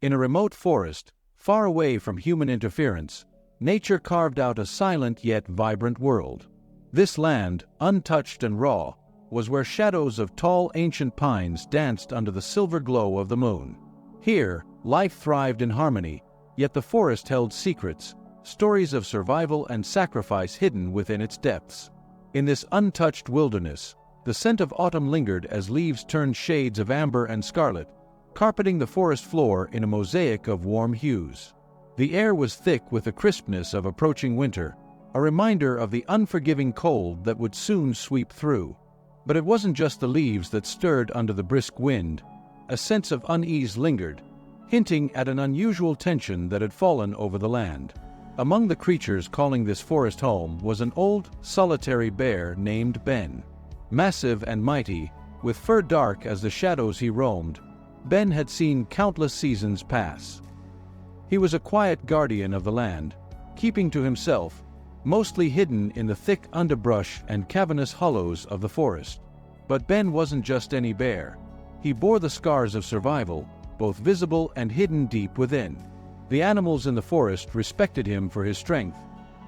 In a remote forest, far away from human interference, nature carved out a silent yet vibrant world. This land, untouched and raw, was where shadows of tall ancient pines danced under the silver glow of the moon. Here, life thrived in harmony, yet the forest held secrets, stories of survival and sacrifice hidden within its depths. In this untouched wilderness, the scent of autumn lingered as leaves turned shades of amber and scarlet, carpeting the forest floor in a mosaic of warm hues. The air was thick with the crispness of approaching winter, a reminder of the unforgiving cold that would soon sweep through. But it wasn't just the leaves that stirred under the brisk wind. A sense of unease lingered, hinting at an unusual tension that had fallen over the land. Among the creatures calling this forest home was an old, solitary bear named Ben. Massive and mighty, with fur dark as the shadows he roamed, Ben had seen countless seasons pass. He was a quiet guardian of the land, keeping to himself, mostly hidden in the thick underbrush and cavernous hollows of the forest. But Ben wasn't just any bear. He bore the scars of survival, both visible and hidden deep within. The animals in the forest respected him for his strength,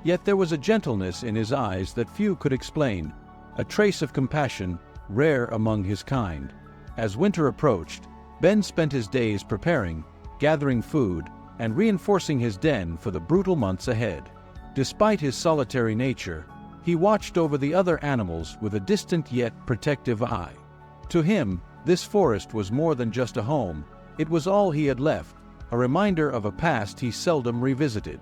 yet there was a gentleness in his eyes that few could explain, a trace of compassion rare among his kind. As winter approached, Ben spent his days preparing, gathering food, and reinforcing his den for the brutal months ahead. Despite his solitary nature, he watched over the other animals with a distant yet protective eye. To him, this forest was more than just a home. It was all he had left, a reminder of a past he seldom revisited.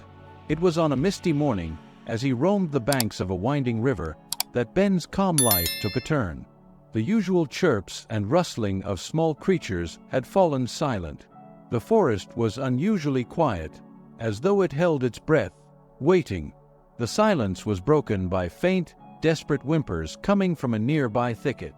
It was on a misty morning, as he roamed the banks of a winding river, that Ben's calm life took a turn. The usual chirps and rustling of small creatures had fallen silent. The forest was unusually quiet, as though it held its breath, waiting. The silence was broken by faint, desperate whimpers coming from a nearby thicket.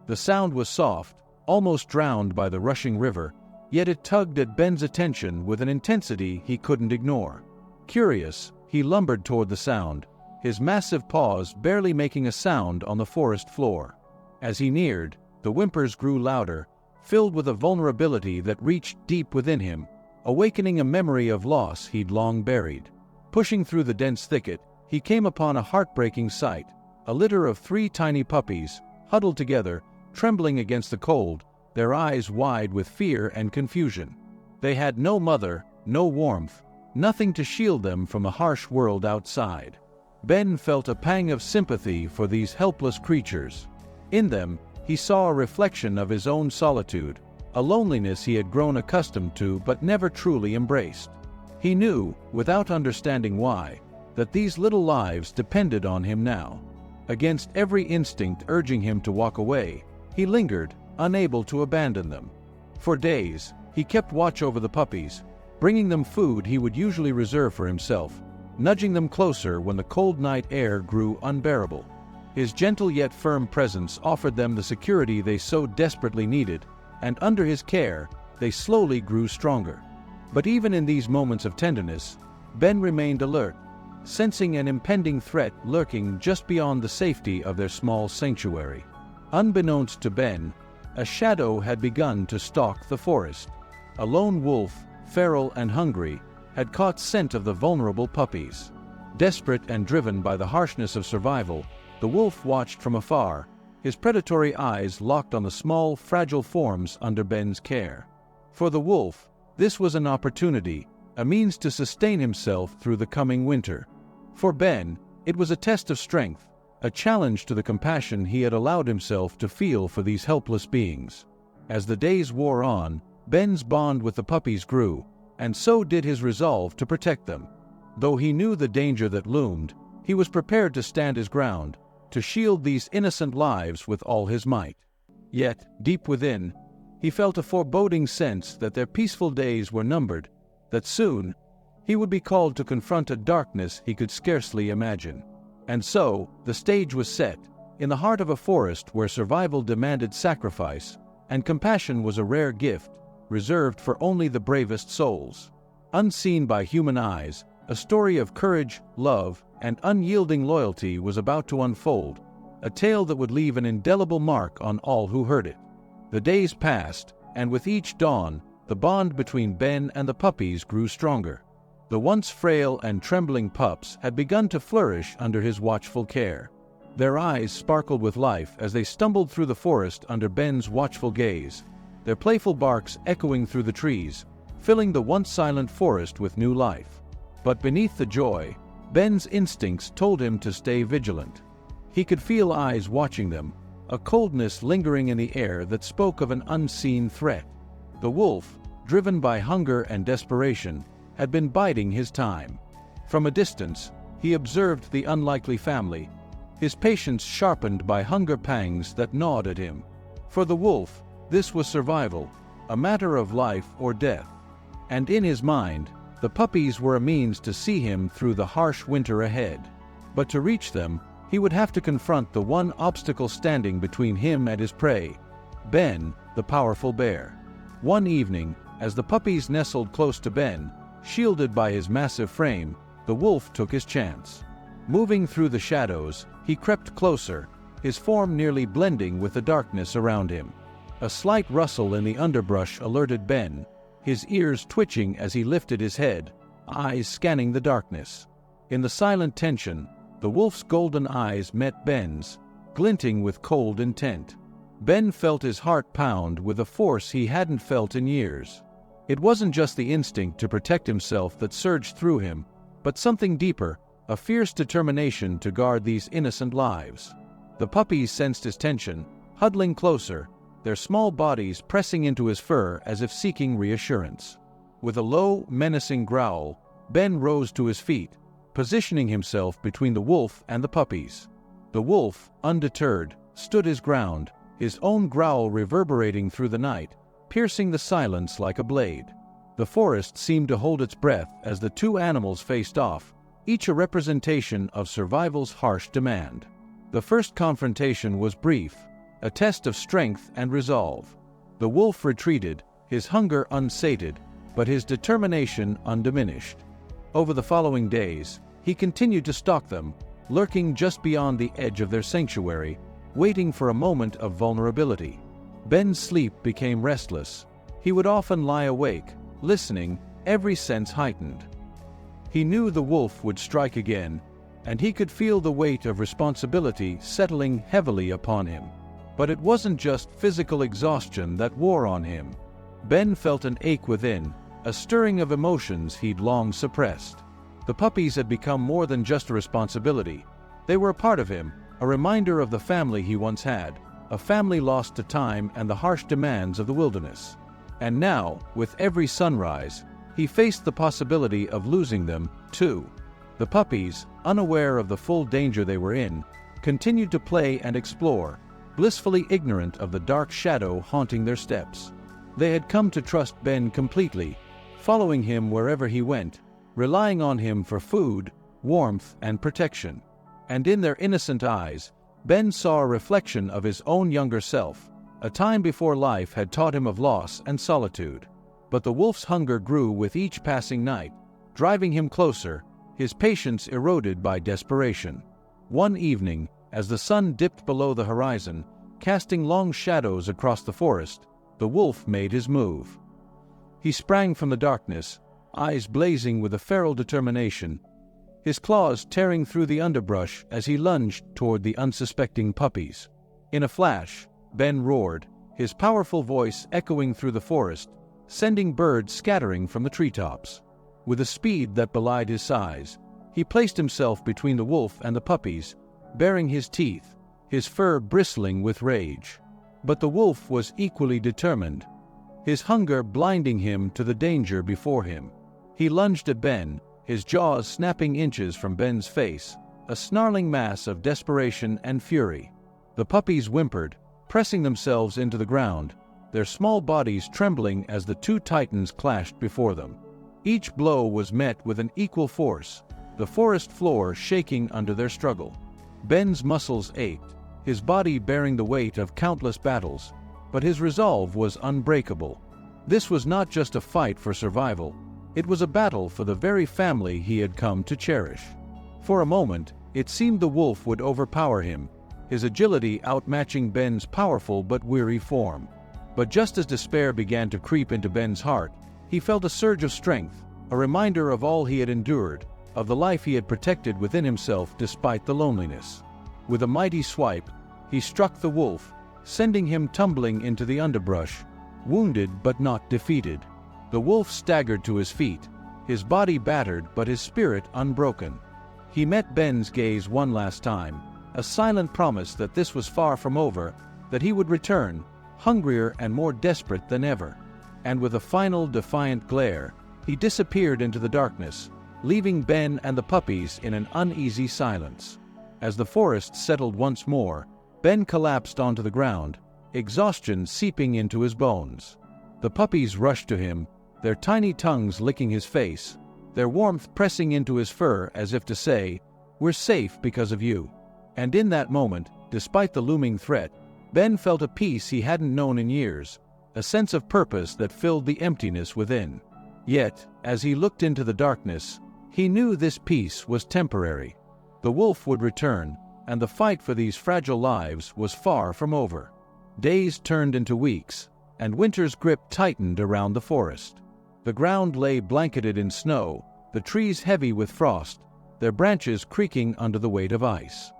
The sound was soft, almost drowned by the rushing river, yet it tugged at Ben's attention with an intensity he couldn't ignore. Curious, he lumbered toward the sound, his massive paws barely making a sound on the forest floor. As he neared, the whimpers grew louder, filled with a vulnerability that reached deep within him, awakening a memory of loss he'd long buried. Pushing through the dense thicket, he came upon a heartbreaking sight, a litter of 3 tiny puppies, huddled together, trembling against the cold, their eyes wide with fear and confusion. They had no mother, no warmth, nothing to shield them from the harsh world outside. Ben felt a pang of sympathy for these helpless creatures. In them, he saw a reflection of his own solitude, a loneliness he had grown accustomed to but never truly embraced. He knew, without understanding why, that these little lives depended on him now. Against every instinct urging him to walk away, he lingered, unable to abandon them. For days, he kept watch over the puppies, bringing them food he would usually reserve for himself, nudging them closer when the cold night air grew unbearable. His gentle yet firm presence offered them the security they so desperately needed, and under his care, they slowly grew stronger. But even in these moments of tenderness, Ben remained alert, sensing an impending threat lurking just beyond the safety of their small sanctuary. Unbeknownst to Ben, a shadow had begun to stalk the forest. A lone wolf, feral and hungry, had caught scent of the vulnerable puppies. Desperate and driven by the harshness of survival, the wolf watched from afar, his predatory eyes locked on the small, fragile forms under Ben's care. For the wolf, this was an opportunity, a means to sustain himself through the coming winter. For Ben, it was a test of strength, a challenge to the compassion he had allowed himself to feel for these helpless beings. As the days wore on, Ben's bond with the puppies grew, and so did his resolve to protect them. Though he knew the danger that loomed, he was prepared to stand his ground, to shield these innocent lives with all his might. Yet, deep within, he felt a foreboding sense that their peaceful days were numbered, that soon he would be called to confront a darkness he could scarcely imagine. And so, the stage was set, in the heart of a forest where survival demanded sacrifice, and compassion was a rare gift, reserved for only the bravest souls. Unseen by human eyes, a story of courage, love, and unyielding loyalty was about to unfold, a tale that would leave an indelible mark on all who heard it. The days passed, and with each dawn, the bond between Ben and the puppies grew stronger. The once frail and trembling pups had begun to flourish under his watchful care. Their eyes sparkled with life as they stumbled through the forest under Ben's watchful gaze, their playful barks echoing through the trees, filling the once silent forest with new life. But beneath the joy, Ben's instincts told him to stay vigilant. He could feel eyes watching them, a coldness lingering in the air that spoke of an unseen threat. The wolf, driven by hunger and desperation, had been biding his time. From a distance, he observed the unlikely family, his patience sharpened by hunger pangs that gnawed at him. For the wolf, this was survival, a matter of life or death. And in his mind, the puppies were a means to see him through the harsh winter ahead. But to reach them, he would have to confront the one obstacle standing between him and his prey, Ben, the powerful bear. One evening, as the puppies nestled close to Ben, shielded by his massive frame, the wolf took his chance. Moving through the shadows, he crept closer, his form nearly blending with the darkness around him. A slight rustle in the underbrush alerted Ben, his ears twitching as he lifted his head, eyes scanning the darkness. In the silent tension, the wolf's golden eyes met Ben's, glinting with cold intent. Ben felt his heart pound with a force he hadn't felt in years. It wasn't just the instinct to protect himself that surged through him, but something deeper, a fierce determination to guard these innocent lives. The puppies sensed his tension, huddling closer, their small bodies pressing into his fur as if seeking reassurance. With a low, menacing growl, Ben rose to his feet, positioning himself between the wolf and the puppies. The wolf, undeterred, stood his ground, his own growl reverberating through the night, piercing the silence like a blade. The forest seemed to hold its breath as the two animals faced off, each a representation of survival's harsh demand. The first confrontation was brief, a test of strength and resolve. The wolf retreated, his hunger unsated, but his determination undiminished. Over the following days, he continued to stalk them, lurking just beyond the edge of their sanctuary, waiting for a moment of vulnerability. Ben's sleep became restless. He would often lie awake, listening, every sense heightened. He knew the wolf would strike again, and he could feel the weight of responsibility settling heavily upon him. But it wasn't just physical exhaustion that wore on him. Ben felt an ache within, a stirring of emotions he'd long suppressed. The puppies had become more than just a responsibility. They were a part of him, a reminder of the family he once had, a family lost to time and the harsh demands of the wilderness. And now, with every sunrise, he faced the possibility of losing them, too. The puppies, unaware of the full danger they were in, continued to play and explore, blissfully ignorant of the dark shadow haunting their steps. They had come to trust Ben completely, following him wherever he went, relying on him for food, warmth, and protection. And in their innocent eyes, Ben saw a reflection of his own younger self, a time before life had taught him of loss and solitude. But the wolf's hunger grew with each passing night, driving him closer, his patience eroded by desperation. One evening, as the sun dipped below the horizon, casting long shadows across the forest, the wolf made his move. He sprang from the darkness, eyes blazing with a feral determination, his claws tearing through the underbrush as he lunged toward the unsuspecting puppies. In a flash, Ben roared, his powerful voice echoing through the forest, sending birds scattering from the treetops. With a speed that belied his size, he placed himself between the wolf and the puppies, baring his teeth, his fur bristling with rage. But the wolf was equally determined, his hunger blinding him to the danger before him. He lunged at Ben, his jaws snapping inches from Ben's face, a snarling mass of desperation and fury. The puppies whimpered, pressing themselves into the ground, their small bodies trembling as the two titans clashed before them. Each blow was met with an equal force, the forest floor shaking under their struggle. Ben's muscles ached, his body bearing the weight of countless battles, but his resolve was unbreakable. This was not just a fight for survival, it was a battle for the very family he had come to cherish. For a moment, it seemed the wolf would overpower him, his agility outmatching Ben's powerful but weary form. But just as despair began to creep into Ben's heart, he felt a surge of strength, a reminder of all he had endured, of the life he had protected within himself despite the loneliness. With a mighty swipe, he struck the wolf, sending him tumbling into the underbrush, wounded but not defeated. The wolf staggered to his feet, his body battered but his spirit unbroken. He met Ben's gaze one last time, a silent promise that this was far from over, that he would return, hungrier and more desperate than ever. And with a final defiant glare, he disappeared into the darkness, leaving Ben and the puppies in an uneasy silence. As the forest settled once more, Ben collapsed onto the ground, exhaustion seeping into his bones. The puppies rushed to him, their tiny tongues licking his face, their warmth pressing into his fur as if to say, "We're safe because of you." And in that moment, despite the looming threat, Ben felt a peace he hadn't known in years, a sense of purpose that filled the emptiness within. Yet, as he looked into the darkness, he knew this peace was temporary. The wolf would return, and the fight for these fragile lives was far from over. Days turned into weeks, and winter's grip tightened around the forest. The ground lay blanketed in snow, the trees heavy with frost, their branches creaking under the weight of ice.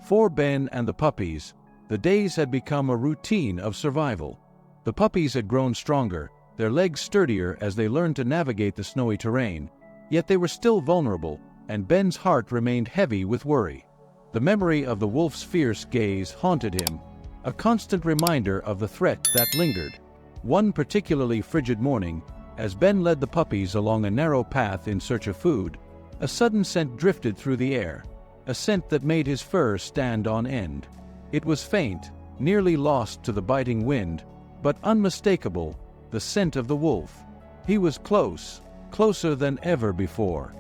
For Ben and the puppies, the days had become a routine of survival. The puppies had grown stronger, their legs sturdier as they learned to navigate the snowy terrain, yet they were still vulnerable, and Ben's heart remained heavy with worry. The memory of the wolf's fierce gaze haunted him, a constant reminder of the threat that lingered. One particularly frigid morning, as Ben led the puppies along a narrow path in search of food, a sudden scent drifted through the air, a scent that made his fur stand on end. It was faint, nearly lost to the biting wind, but unmistakable, the scent of the wolf. He was close, closer than ever before.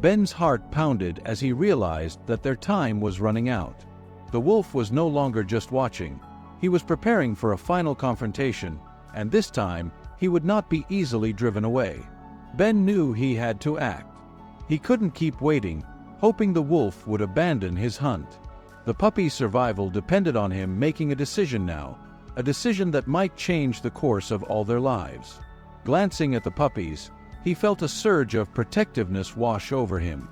Ben's heart pounded as he realized that their time was running out. The wolf was no longer just watching. He was preparing for a final confrontation, and this time, he would not be easily driven away. Ben knew he had to act. He couldn't keep waiting, hoping the wolf would abandon his hunt. The puppy's survival depended on him making a decision now, a decision that might change the course of all their lives. Glancing at the puppies, he felt a surge of protectiveness wash over him.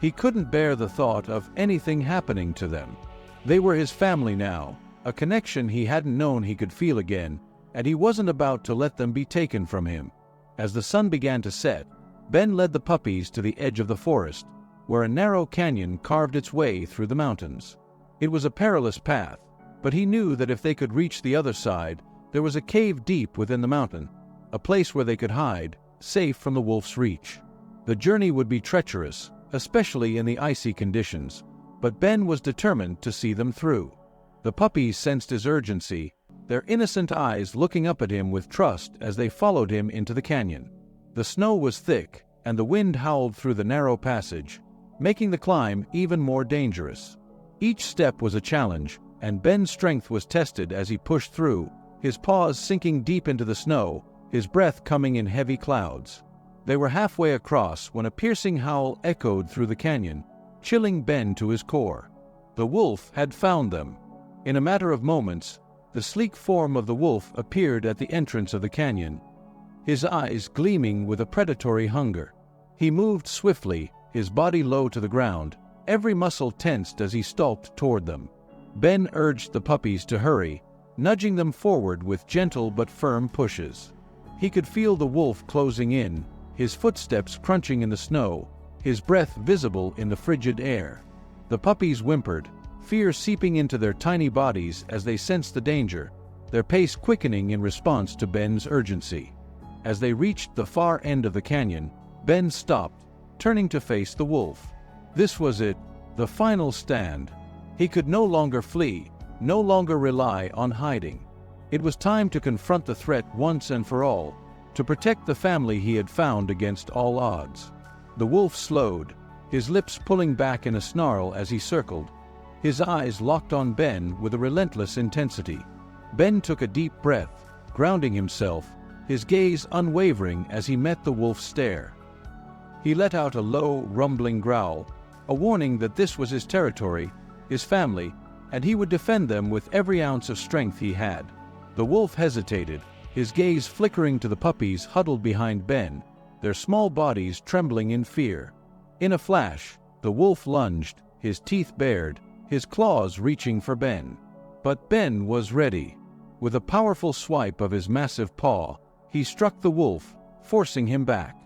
He couldn't bear the thought of anything happening to them. They were his family now, a connection he hadn't known he could feel again, and he wasn't about to let them be taken from him. As the sun began to set, Ben led the puppies to the edge of the forest, where a narrow canyon carved its way through the mountains. It was a perilous path, but he knew that if they could reach the other side, there was a cave deep within the mountain, a place where they could hide, safe from the wolf's reach. The journey would be treacherous, especially in the icy conditions, but Ben was determined to see them through. The puppies sensed his urgency, their innocent eyes looking up at him with trust as they followed him into the canyon. The snow was thick, and the wind howled through the narrow passage, making the climb even more dangerous. Each step was a challenge, and Ben's strength was tested as he pushed through, his paws sinking deep into the snow, his breath coming in heavy clouds. They were halfway across when a piercing howl echoed through the canyon, chilling Ben to his core. The wolf had found them. In a matter of moments, the sleek form of the wolf appeared at the entrance of the canyon, his eyes gleaming with a predatory hunger. He moved swiftly, his body low to the ground, every muscle tensed as he stalked toward them. Ben urged the puppies to hurry, nudging them forward with gentle but firm pushes. He could feel the wolf closing in, his footsteps crunching in the snow, his breath visible in the frigid air. The puppies whimpered, fear seeping into their tiny bodies as they sensed the danger, their pace quickening in response to Ben's urgency. As they reached the far end of the canyon, Ben stopped, turning to face the wolf. This was it, the final stand. He could no longer flee, no longer rely on hiding. It was time to confront the threat once and for all, to protect the family he had found against all odds. The wolf slowed, his lips pulling back in a snarl as he circled, his eyes locked on Ben with a relentless intensity. Ben took a deep breath, grounding himself, his gaze unwavering as he met the wolf's stare. He let out a low, rumbling growl, a warning that this was his territory, his family, and he would defend them with every ounce of strength he had. The wolf hesitated, his gaze flickering to the puppies huddled behind Ben, their small bodies trembling in fear. In a flash, the wolf lunged, his teeth bared, his claws reaching for Ben. But Ben was ready. With a powerful swipe of his massive paw, he struck the wolf, forcing him back.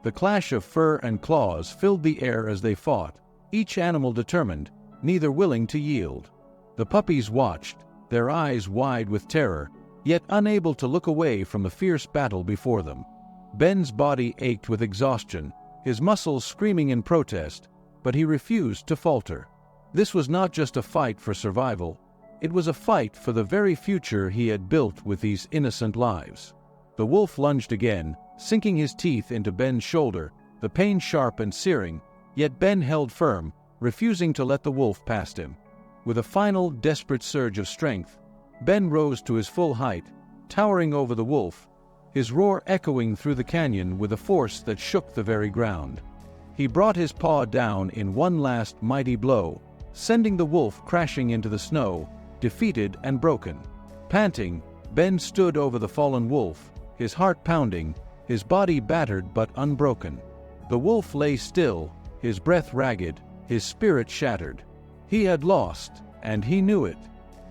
The clash of fur and claws filled the air as they fought, each animal determined, neither willing to yield. The puppies watched, their eyes wide with terror, yet unable to look away from the fierce battle before them. Ben's body ached with exhaustion, his muscles screaming in protest, but he refused to falter. This was not just a fight for survival, it was a fight for the very future he had built with these innocent lives. The wolf lunged again, sinking his teeth into Ben's shoulder, the pain sharp and searing, yet Ben held firm, refusing to let the wolf past him. With a final, desperate surge of strength, Ben rose to his full height, towering over the wolf, his roar echoing through the canyon with a force that shook the very ground. He brought his paw down in one last mighty blow, sending the wolf crashing into the snow, defeated and broken. Panting, Ben stood over the fallen wolf, his heart pounding, his body battered but unbroken. The wolf lay still, his breath ragged, his spirit shattered. He had lost, and he knew it.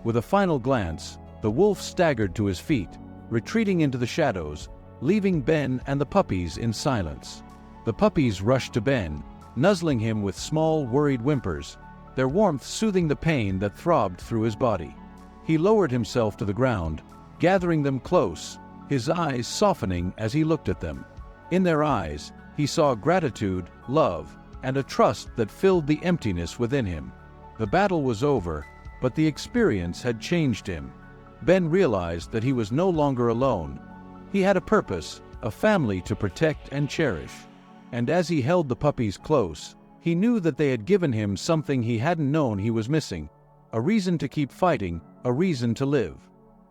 With a final glance, the wolf staggered to his feet, retreating into the shadows, leaving Ben and the puppies in silence. The puppies rushed to Ben, nuzzling him with small, worried whimpers, their warmth soothing the pain that throbbed through his body. He lowered himself to the ground, gathering them close, his eyes softening as he looked at them. In their eyes, he saw gratitude, love, and a trust that filled the emptiness within him. The battle was over, but the experience had changed him. Ben realized that he was no longer alone. He had a purpose, a family to protect and cherish. And as he held the puppies close, he knew that they had given him something he hadn't known he was missing, a reason to keep fighting, a reason to live.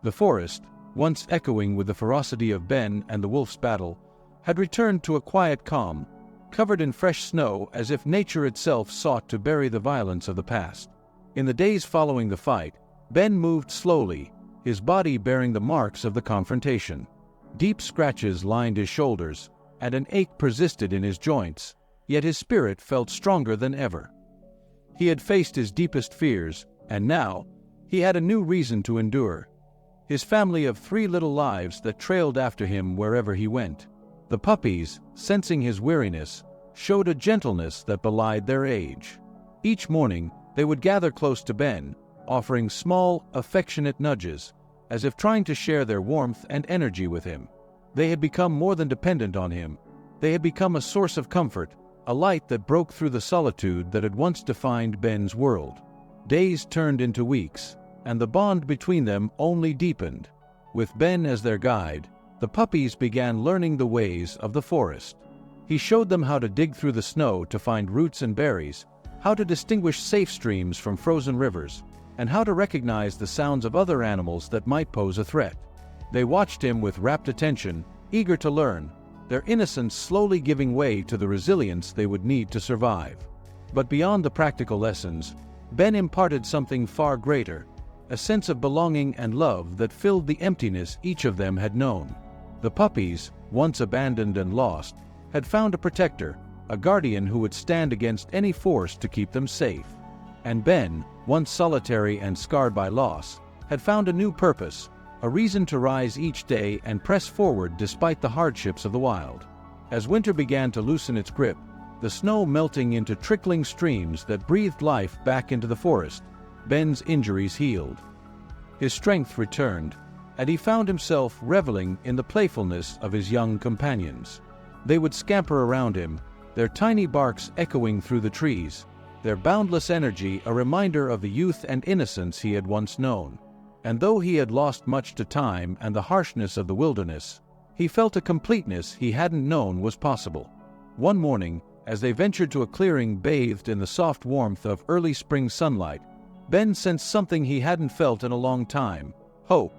The forest, once echoing with the ferocity of Ben and the wolf's battle, had returned to a quiet calm, covered in fresh snow as if nature itself sought to bury the violence of the past. In the days following the fight, Ben moved slowly, his body bearing the marks of the confrontation. Deep scratches lined his shoulders, and an ache persisted in his joints, yet his spirit felt stronger than ever. He had faced his deepest fears, and now, he had a new reason to endure. His family of 3 little lives that trailed after him wherever he went. The puppies, sensing his weariness, showed a gentleness that belied their age. Each morning, they would gather close to Ben, offering small, affectionate nudges, as if trying to share their warmth and energy with him. They had become more than dependent on him. They had become a source of comfort, a light that broke through the solitude that had once defined Ben's world. Days turned into weeks, and the bond between them only deepened. With Ben as their guide, the puppies began learning the ways of the forest. He showed them how to dig through the snow to find roots and berries, how to distinguish safe streams from frozen rivers, and how to recognize the sounds of other animals that might pose a threat. They watched him with rapt attention, eager to learn, their innocence slowly giving way to the resilience they would need to survive. But beyond the practical lessons, Ben imparted something far greater, a sense of belonging and love that filled the emptiness each of them had known. The puppies, once abandoned and lost, had found a protector, a guardian who would stand against any force to keep them safe. And Ben, once solitary and scarred by loss, had found a new purpose, a reason to rise each day and press forward despite the hardships of the wild. As winter began to loosen its grip, the snow melting into trickling streams that breathed life back into the forest, Ben's injuries healed. His strength returned, and he found himself reveling in the playfulness of his young companions. They would scamper around him, their tiny barks echoing through the trees, their boundless energy a reminder of the youth and innocence he had once known. And though he had lost much to time and the harshness of the wilderness, he felt a completeness he hadn't known was possible. One morning, as they ventured to a clearing bathed in the soft warmth of early spring sunlight, Ben sensed something he hadn't felt in a long time: hope.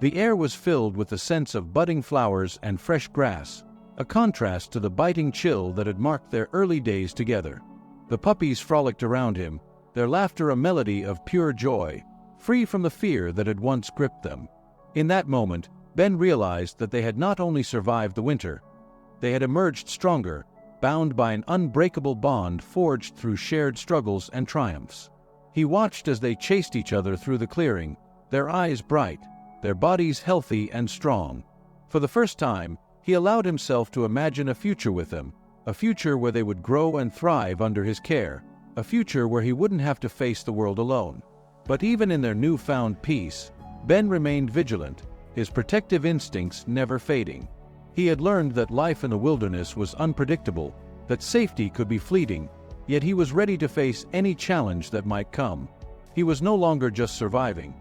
The air was filled with the sense of budding flowers and fresh grass, a contrast to the biting chill that had marked their early days together. The puppies frolicked around him, their laughter a melody of pure joy, free from the fear that had once gripped them. In that moment, Ben realized that they had not only survived the winter, they had emerged stronger, bound by an unbreakable bond forged through shared struggles and triumphs. He watched as they chased each other through the clearing, their eyes bright, their bodies healthy and strong. For the first time, he allowed himself to imagine a future with them, a future where they would grow and thrive under his care, a future where he wouldn't have to face the world alone. But even in their newfound peace, Ben remained vigilant, his protective instincts never fading. He had learned that life in the wilderness was unpredictable, that safety could be fleeting, yet he was ready to face any challenge that might come. He was no longer just surviving.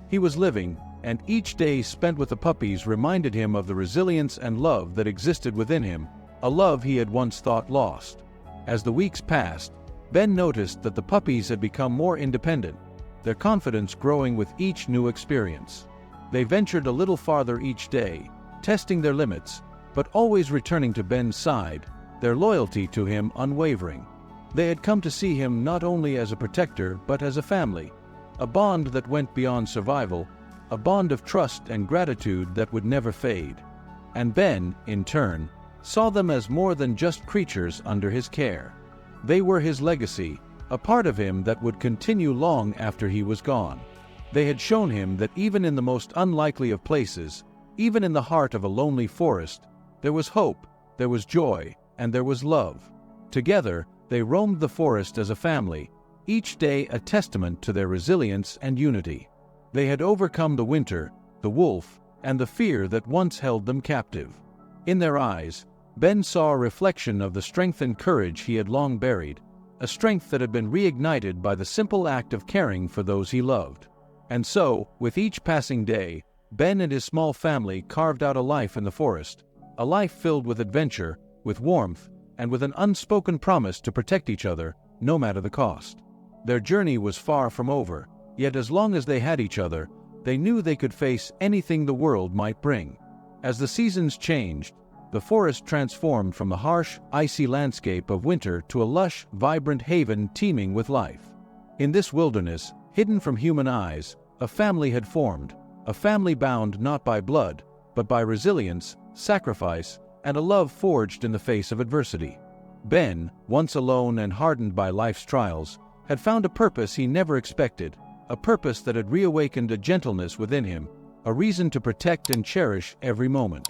He was living, and each day spent with the puppies reminded him of the resilience and love that existed within him, a love he had once thought lost. As the weeks passed, Ben noticed that the puppies had become more independent, their confidence growing with each new experience. They ventured a little farther each day, testing their limits, but always returning to Ben's side, their loyalty to him unwavering. They had come to see him not only as a protector but as a family, a bond that went beyond survival, a bond of trust and gratitude that would never fade. And Ben, in turn, saw them as more than just creatures under his care. They were his legacy, a part of him that would continue long after he was gone. They had shown him that even in the most unlikely of places, even in the heart of a lonely forest, there was hope, there was joy, and there was love. Together, they roamed the forest as a family, each day a testament to their resilience and unity. They had overcome the winter, the wolf, and the fear that once held them captive. In their eyes, Ben saw a reflection of the strength and courage he had long buried, a strength that had been reignited by the simple act of caring for those he loved. And so, with each passing day, Ben and his small family carved out a life in the forest, a life filled with adventure, with warmth, and with an unspoken promise to protect each other, no matter the cost. Their journey was far from over, yet as long as they had each other, they knew they could face anything the world might bring. As the seasons changed, the forest transformed from the harsh, icy landscape of winter to a lush, vibrant haven teeming with life. In this wilderness, hidden from human eyes, a family had formed, a family bound not by blood, but by resilience, sacrifice, and a love forged in the face of adversity. Ben, once alone and hardened by life's trials, had found a purpose he never expected, a purpose that had reawakened a gentleness within him, a reason to protect and cherish every moment.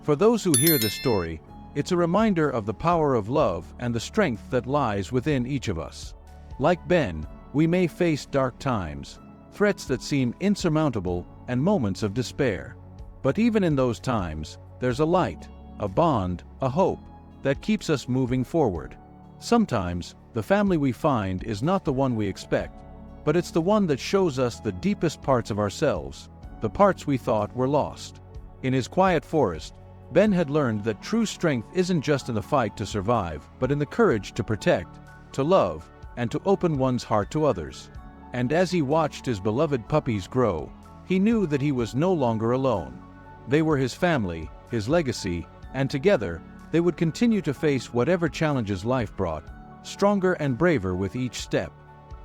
For those who hear this story, it's a reminder of the power of love and the strength that lies within each of us. Like Ben, we may face dark times, threats that seem insurmountable, and moments of despair. But even in those times, there's a light, a bond, a hope that keeps us moving forward. Sometimes, the family we find is not the one we expect, but it's the one that shows us the deepest parts of ourselves, the parts we thought were lost. In his quiet forest, Ben had learned that true strength isn't just in the fight to survive, but in the courage to protect, to love, and to open one's heart to others. And as he watched his beloved puppies grow, he knew that he was no longer alone. They were his family, his legacy, and together, they would continue to face whatever challenges life brought, stronger and braver with each step.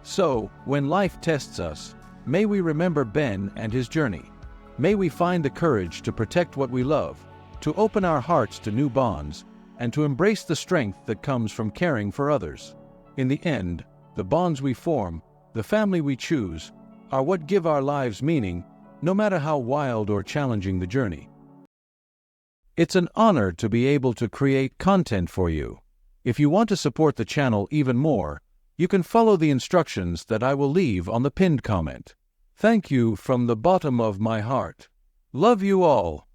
So, when life tests us, may we remember Ben and his journey. May we find the courage to protect what we love, to open our hearts to new bonds, and to embrace the strength that comes from caring for others. In the end, the bonds we form, the family we choose, are what give our lives meaning, no matter how wild or challenging the journey. It's an honor to be able to create content for you. If you want to support the channel even more, you can follow the instructions that I will leave on the pinned comment. Thank you from the bottom of my heart. Love you all.